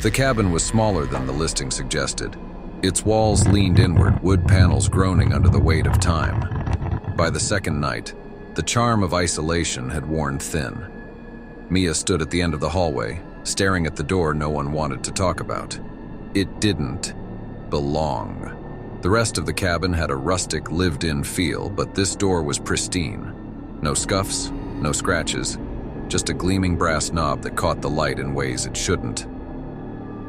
The cabin was smaller than the listing suggested. Its walls leaned inward, wood panels groaning under the weight of time. By the second night, the charm of isolation had worn thin. Mia stood at the end of the hallway, staring at the door no one wanted to talk about. It didn't belong. The rest of the cabin had a rustic, lived-in feel, but this door was pristine. No scuffs, no scratches, just a gleaming brass knob that caught the light in ways it shouldn't.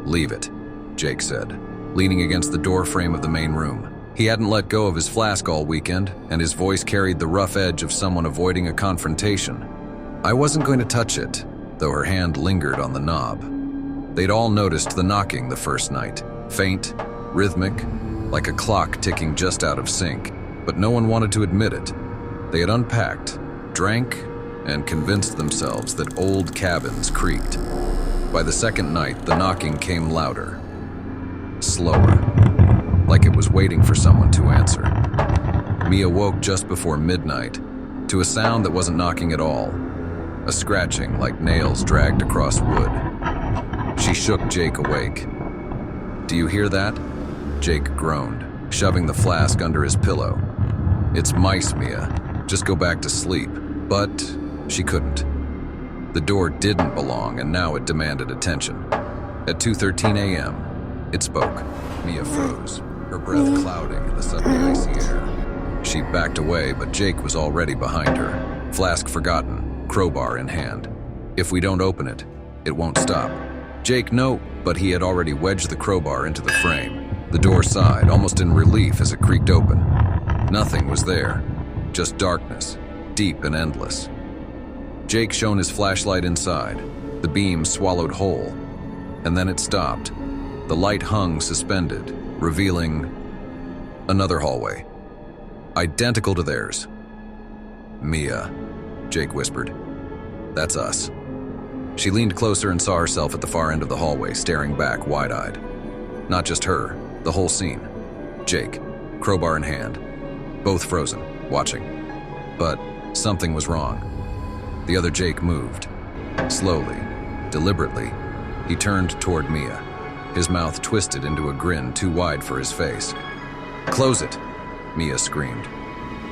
"Leave it," Jake said, leaning against the door frame of the main room. He hadn't let go of his flask all weekend, and his voice carried the rough edge of someone avoiding a confrontation. I wasn't going to touch it, though her hand lingered on the knob. They'd all noticed the knocking the first night, faint, rhythmic, like a clock ticking just out of sync, but no one wanted to admit it. They had unpacked, drank, and convinced themselves that old cabins creaked. By the second night, the knocking came louder, slower, like it was waiting for someone to answer. Mia woke just before midnight to a sound that wasn't knocking at all, a scratching like nails dragged across wood. She shook Jake awake. "Do you hear that?" Jake groaned, shoving the flask under his pillow. "It's mice, Mia. Just go back to sleep." But she couldn't. The door didn't belong, and now it demanded attention. At 2:13 a.m., it spoke. Mia froze, her breath clouding in the suddenly icy air. She backed away, but Jake was already behind her, flask forgotten, crowbar in hand. "If we don't open it, it won't stop." Jake, no, but he had already wedged the crowbar into the frame. The door sighed, almost in relief as it creaked open. Nothing was there, just darkness, deep and endless. Jake shone his flashlight inside. The beam swallowed whole, and then it stopped. The light hung suspended, revealing another hallway, identical to theirs. "Mia," Jake whispered. "That's us." She leaned closer and saw herself at the far end of the hallway, staring back, wide-eyed. Not just her, the whole scene. Jake, crowbar in hand, both frozen, watching. But something was wrong. The other Jake moved. Slowly, deliberately, he turned toward Mia, his mouth twisted into a grin too wide for his face. "Close it," Mia screamed.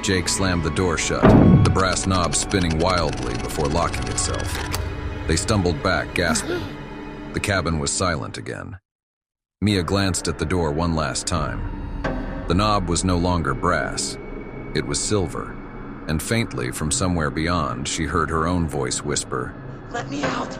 Jake slammed the door shut, the brass knob spinning wildly before locking itself. They stumbled back, gasping. The cabin was silent again. Mia glanced at the door one last time. The knob was no longer brass. It was silver, and faintly from somewhere beyond, she heard her own voice whisper, "Let me out!